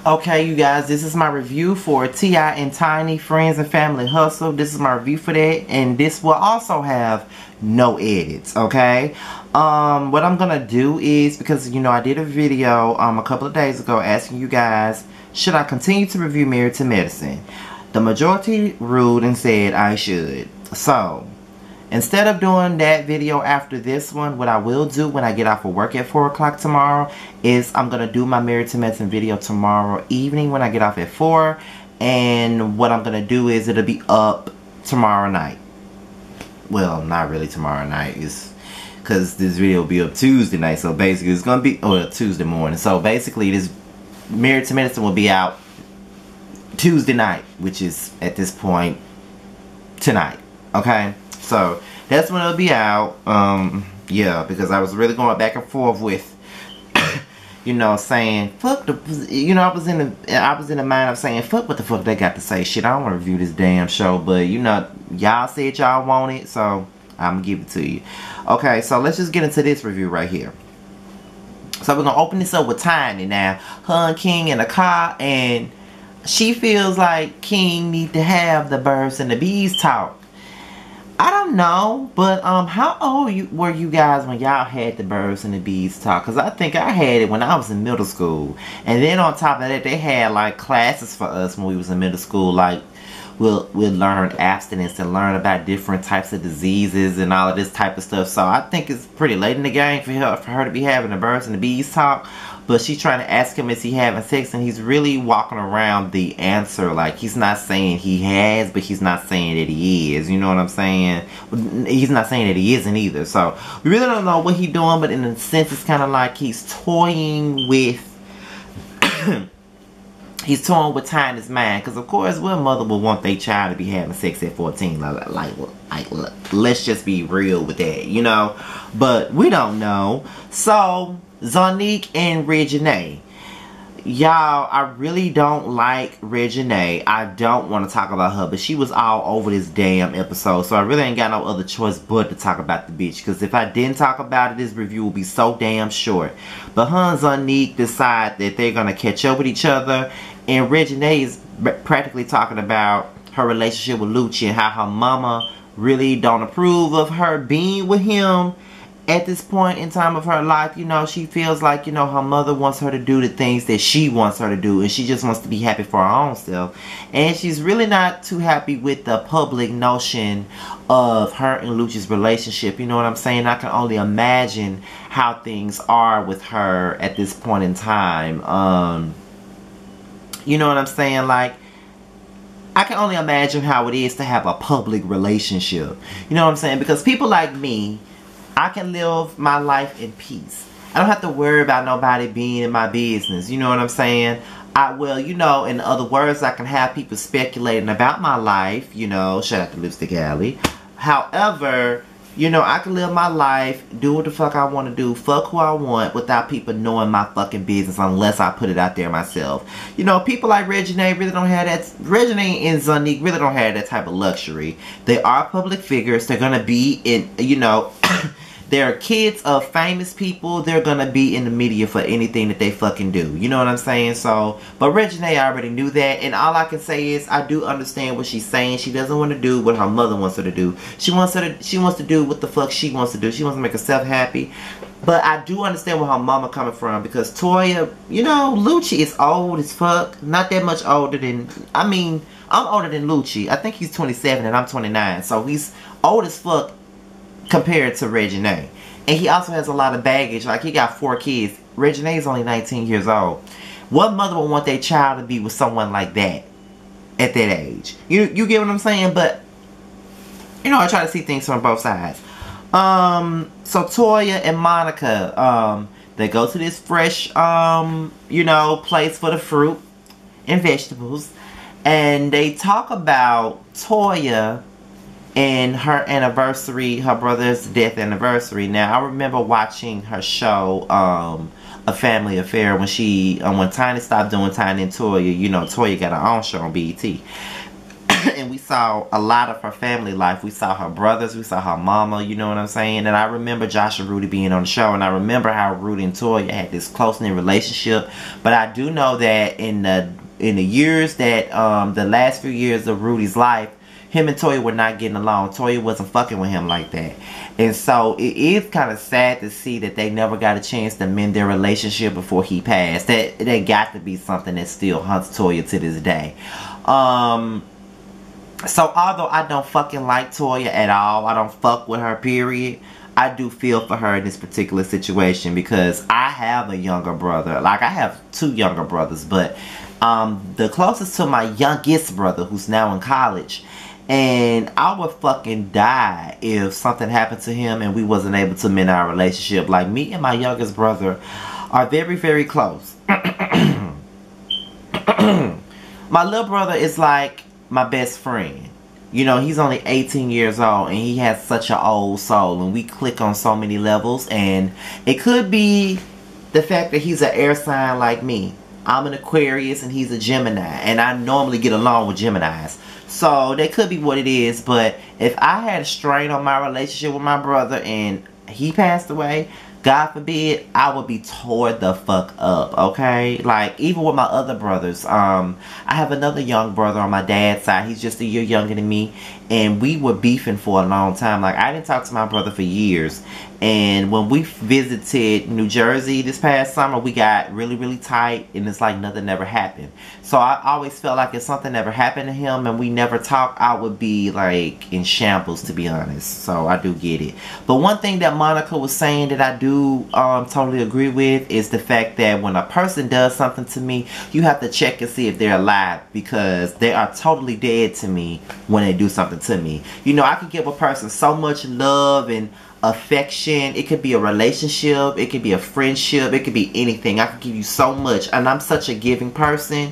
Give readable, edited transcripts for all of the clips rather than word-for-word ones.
Okay, you guys, this is my review for T.I. and Tiny Friends and Family Hustle. This is my review for that, and this will also have no edits, okay? What I'm gonna do is, because, you know, I did a video a couple of days ago asking you guys, should I continue to review Married to Medicine? The majority ruled and said I should. So, instead of doing that video after this one, what I will do when I get off of work at 4 o'clock tomorrow is I'm going to do my Married to Medicine video tomorrow evening when I get off at 4. And what I'm going to do is it'll be up tomorrow night. Well, not really tomorrow night. It's because this video will be up Tuesday night. So basically it's going to be Tuesday morning. So basically this Married to Medicine will be out Tuesday night, which is at this point tonight. Okay? So that's when it'll be out. Yeah, because I was really going back and forth with, you know, saying fuck the, you know, I was in the mind of saying fuck what the fuck they got to say. Shit, I don't want to review this damn show, but you know, y'all said y'all want it, so I'm gonna give it to you. Okay, so let's just get into this review right here. So we're gonna open this up with Tiny now. Her and King in the car, and she feels like King need to have the birds and the bees talk. I don't know, but how old were you guys when y'all had the birds and the bees talk? Because I think I had it when I was in middle school. And then on top of that, they had like classes for us when we was in middle school. Like we'll learn abstinence and learn about different types of diseases and all of this type of stuff. So I think it's pretty late in the game for her to be having the birds and the bees talk. But she's trying to ask him, is he having sex? And he's really walking around the answer. Like, he's not saying he has, but he's not saying that he is. You know what I'm saying? He's not saying that he isn't either. So, we really don't know what he's doing. But in a sense, it's kind of like he's toying with... he's toying with Tiny's mind. Because, of course, what mother would want their child to be having sex at 14? Like, let's just be real with that, you know? But we don't know. So... Zonique and Reginae. Y'all, I really don't like Reginae. I don't want to talk about her, but she was all over this damn episode, so I really ain't got no other choice but to talk about the bitch, because if I didn't talk about it, this review will be so damn short. But her and Zonique decide that they're going to catch up with each other, and Reginae is practically talking about her relationship with Lucci and how her mama really don't approve of her being with him. At this point in time of her life, you know, she feels like, you know, her mother wants her to do the things that she wants her to do, and she just wants to be happy for her own self. And she's really not too happy with the public notion of her and Lucci's relationship. You know what I'm saying? I can only imagine how things are with her at this point in time. You know what I'm saying? Like, I can only imagine how it is to have a public relationship. You know what I'm saying? Because people like me, I can live my life in peace. I don't have to worry about nobody being in my business. You know what I'm saying? Well, you know, in other words, I can have people speculating about my life. You know, shout out to Lipstick Alley. However, you know, I can live my life, do what the fuck I want to do, fuck who I want, without people knowing my fucking business unless I put it out there myself. You know, people like Reginae really don't have that. Reginae and Zonique really don't have that type of luxury. They are public figures. They're going to be in, you know... They're kids of famous people. They're gonna be in the media for anything that they fucking do. You know what I'm saying? So, but Reginae already knew that, and all I can say is I do understand what she's saying. She doesn't want to do what her mother wants her to do. She wants to do what the fuck she wants to do. She wants to make herself happy. But I do understand where her mama coming from, because Toya, you know, Lucci is old as fuck. Not that much older than, I mean, I'm older than Lucci. I think he's 27 and I'm 29. So he's old as fuck compared to Reginae. And he also has a lot of baggage. Like, he got 4 kids. Reginae is only 19 years old. What mother would want their child to be with someone like that at that age? You get what I'm saying? But, you know, I try to see things from both sides. So Toya and Monica, they go to this fresh, you know, place for the fruit and vegetables. And they talk about Toya and her anniversary, her brother's death anniversary. Now, I remember watching her show, A Family Affair, when Tiny stopped doing Tiny and Toya. You know, Toya got her own show on BET. and we saw a lot of her family life. We saw her brothers, we saw her mama, you know what I'm saying? And I remember Josh and Rudy being on the show, and I remember how Rudy and Toya had this close-knit relationship. But I do know that in the years that the last few years of Rudy's life, him and Toya were not getting along. Toya wasn't fucking with him like that. And so it is kind of sad to see that they never got a chance to mend their relationship before he passed. That got to be something that still haunts Toya to this day. So although I don't fucking like Toya at all, I don't fuck with her, period, I do feel for her in this particular situation because I have a younger brother. Like, I have 2 younger brothers, but the closest to my youngest brother, who's now in college, and I would fucking die if something happened to him and we wasn't able to mend our relationship. Like, me and my youngest brother are very, very close. My little brother is like my best friend. You know, he's only 18 years old and he has such an old soul, and we click on so many levels. And it could be the fact that he's an air sign like me. I'm an Aquarius and he's a Gemini, and I normally get along with Geminis. So that could be what it is. But if I had a strain on my relationship with my brother and he passed away, God forbid, I would be tore the fuck up, okay? Like, even with my other brothers, I have another young brother on my dad's side. He's just a year younger than me, and we were beefing for a long time. Like, I didn't talk to my brother for years, and when we visited New Jersey this past summer, we got really, really tight, and it's like nothing ever happened. So I always felt like if something ever happened to him and we never talked, I would be like in shambles, to be honest. So I do get it. But one thing that Monica was saying that I do totally agree with is the fact that when a person does something to me, you have to check and see if they're alive, because they are totally dead to me when they do something to me. You know, I can give a person so much love and affection. It could be a relationship, it could be a friendship, it could be anything. I can give you so much, and I'm such a giving person,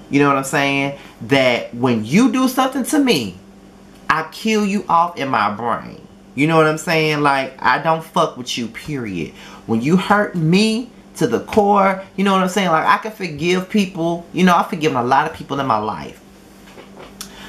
you know what I'm saying, that when you do something to me, I kill you off in my brain. You know what I'm saying? Like, I don't fuck with you, period. When you hurt me to the core, you know what I'm saying? Like, I can forgive people. You know, I've forgiven a lot of people in my life.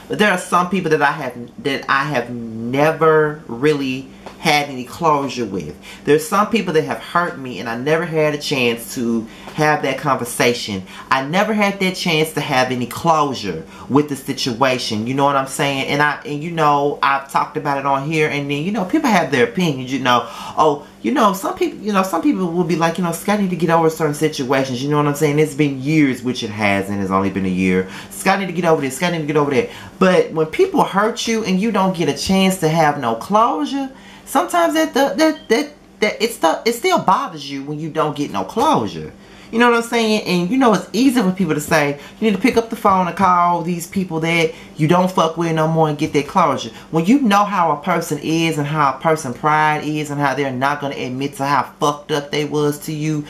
But there are some people that I have never really had any closure with. There's some people that have hurt me and I never had a chance to have that conversation. I never had that chance to have any closure with the situation. You know what I'm saying? And you know, I've talked about it on here, and then, you know, people have their opinions, you know. Oh, you know, some people will be like, you know, Scotty need to get over certain situations. You know what I'm saying? It's been years, which it hasn't. It's only been a year. Scotty need to get over this. Scotty need to get over that. But when people hurt you and you don't get a chance to have no closure, sometimes it still bothers you when you don't get no closure. You know what I'm saying? And you know, it's easy for people to say, you need to pick up the phone and call these people that you don't fuck with no more and get that closure. When you know how a person is and how a person's pride is and how they're not going to admit to how fucked up they was to you,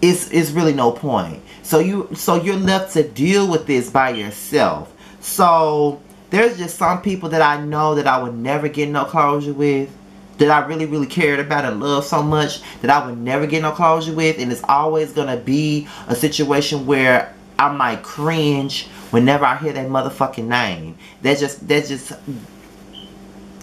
it's really no point. So you're left to deal with this by yourself. So there's just some people that I know that I would never get no closure with, that I really, really cared about and loved so much that I would never get no closure with. And it's always going to be a situation where I might cringe whenever I hear that motherfucking name. That's just,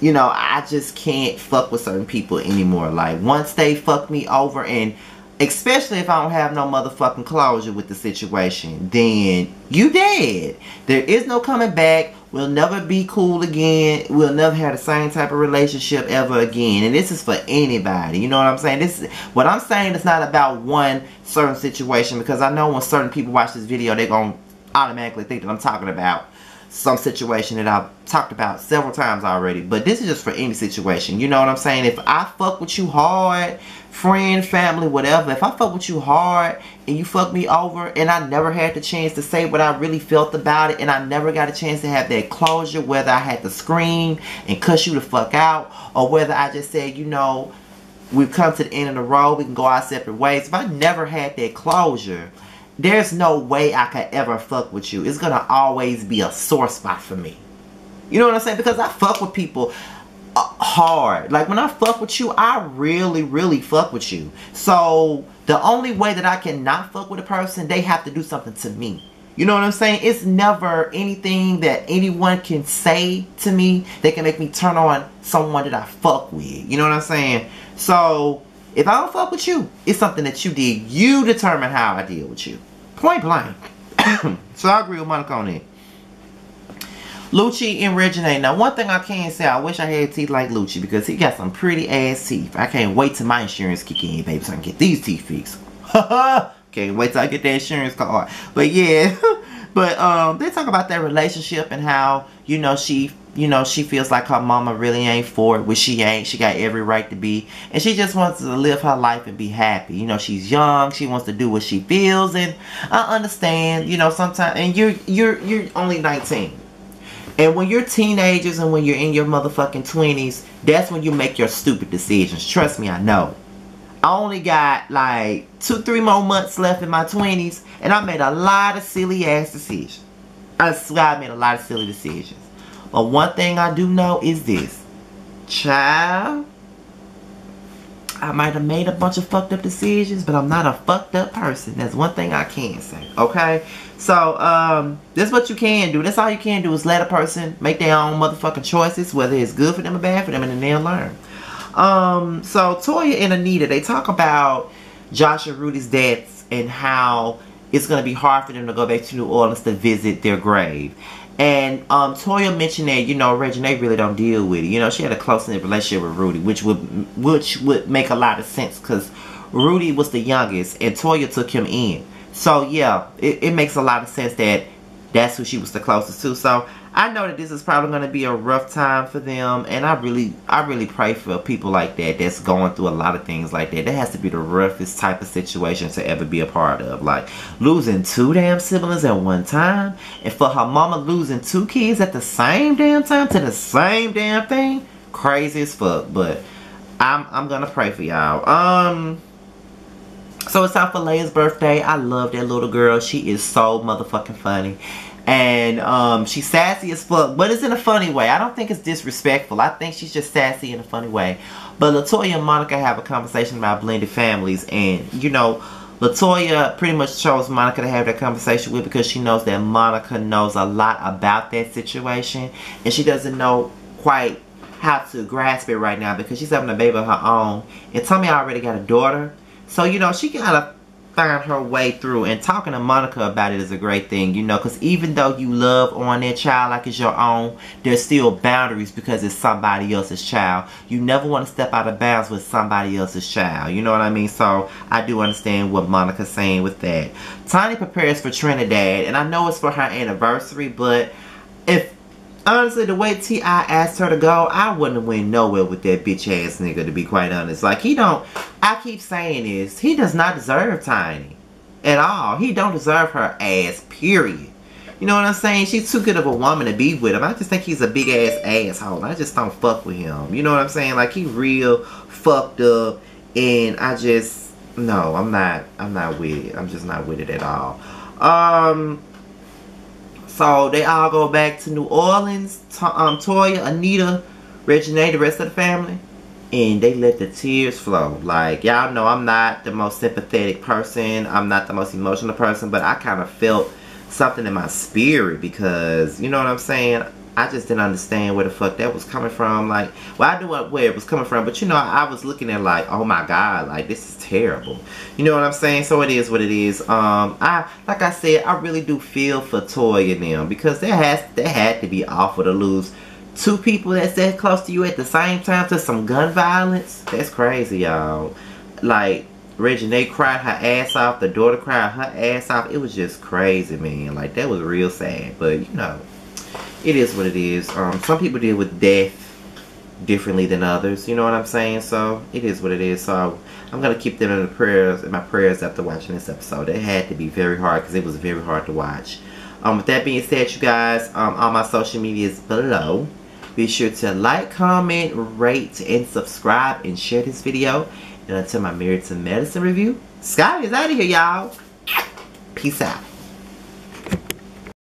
you know, I just can't fuck with certain people anymore. Like, once they fuck me over, and especially if I don't have no motherfucking closure with the situation, then you dead. There is no coming back. We'll never be cool again. We'll never have the same type of relationship ever again. And this is for anybody. You know what I'm saying? What I'm saying is not about one certain situation, because I know when certain people watch this video, they're going to automatically think that I'm talking about some situation that I've talked about several times already. But this is just for any situation. You know what I'm saying? If I fuck with you hard, friend, family, whatever, if I fuck with you hard and you fuck me over and I never had the chance to say what I really felt about it, and I never got a chance to have that closure, whether I had to scream and cuss you the fuck out, or whether I just said, you know, we've come to the end of the road, we can go our separate ways. If I never had that closure, there's no way I could ever fuck with you. It's gonna always be a sore spot for me. You know what I'm saying? Because I fuck with people hard. Like, when I fuck with you, I really, really fuck with you. So the only way that I can not fuck with a person, they have to do something to me. You know what I'm saying? It's never anything that anyone can say to me that can make me turn on someone that I fuck with. You know what I'm saying? So, if I don't fuck with you, it's something that you did. You determine how I deal with you. Point blank. So, I agree with Monica on that. Lucci and Reginae. Now, one thing I can say, I wish I had teeth like Lucci because he got some pretty ass teeth. I can't wait till my insurance kick in, baby, so I can get these teeth fixed. Can't wait till I get that insurance card. But yeah, but they talk about their relationship and how, you know, she feels like her mama really ain't for it, which she ain't. She got every right to be, and she just wants to live her life and be happy. You know, she's young. She wants to do what she feels, and I understand. You know, sometimes, and you're only 19. And when you're teenagers and when you're in your motherfucking 20s, that's when you make your stupid decisions. Trust me, I know. I only got like 2-3 more months left in my 20s, and I made a lot of silly ass decisions. I swear I made a lot of silly decisions. But one thing I do know is this. Child, I might have made a bunch of fucked up decisions, but I'm not a fucked up person. That's one thing I can say, okay? So, this is what you can do. That's all you can do is let a person make their own motherfucking choices, whether it's good for them or bad for them, and then they'll learn. So Toya and Anita, they talk about Josh and Rudy's deaths and how it's going to be hard for them to go back to New Orleans to visit their grave. And Toya mentioned that, you know, Reginae really don't deal with it. You know, she had a close-knit relationship with Rudy, which would make a lot of sense because Rudy was the youngest and Toya took him in. So yeah, it makes a lot of sense that that's who she was the closest to. So I know that this is probably going to be a rough time for them, and I really pray for people like that that's going through a lot of things like that. That has to be the roughest type of situation to ever be a part of. Like losing 2 damn siblings at one time, and for her mama losing 2 kids at the same damn time to the same damn thing, crazy as fuck. But I'm gonna pray for y'all. So it's time for Leia's birthday. I love that little girl. She is so motherfucking funny. And she's sassy as fuck, but it's in a funny way. I don't think it's disrespectful. I think she's just sassy in a funny way. But LaToya and Monica have a conversation about blended families, and you know, LaToya pretty much chose Monica to have that conversation with because she knows that Monica knows a lot about that situation, and she doesn't know quite how to grasp it right now because she's having a baby of her own. And Tommy already got a daughter, so you know she gotta find her way through, and talking to Monica about it is a great thing, you know, because even though you love on that child like it's your own, there's still boundaries because it's somebody else's child. You never want to step out of bounds with somebody else's child, you know what I mean? So I do understand what Monica's saying with that. Tiny prepares for Trinidad, and I know it's for her anniversary, but if honestly, the way T.I. asked her to go, I wouldn't have went nowhere with that bitch ass nigga, to be quite honest. Like, he don't, I keep saying this, he does not deserve Tiny at all. He don't deserve her ass, period. You know what I'm saying? She's too good of a woman to be with him. I just think he's a big ass asshole. I just don't fuck with him. You know what I'm saying? Like, he real fucked up, and I just, no, I'm not with it. I'm just not with it at all. So they all go back to New Orleans. Toya, Anita, Reginae, the rest of the family, and they let the tears flow. Like, y'all know I'm not the most sympathetic person. I'm not the most emotional person, but I kind of felt something in my spirit because, you know what I'm saying? I just didn't understand where the fuck that was coming from. Like, well, I knew where it was coming from, but you know, I was looking at like, oh my God, like this is terrible. You know what I'm saying? So it is what it is. Like I said, I really do feel for Toya and them because they had to be awful to lose 2 people that's that close to you at the same time to some gun violence. That's crazy, y'all. Like, Reginae cried her ass off. The daughter cried her ass off. It was just crazy, man. Like, that was real sad. But, you know, it is what it is. Some people deal with death differently than others. You know what I'm saying? So, it is what it is. So, I'm going to keep them in my prayers after watching this episode. It had to be very hard because it was very hard to watch. With that being said, you guys, all my social media is below. Be sure to like, comment, rate, and subscribe, and share this video. And until my Married to Medicine review, Scotty is out of here, y'all. Peace out.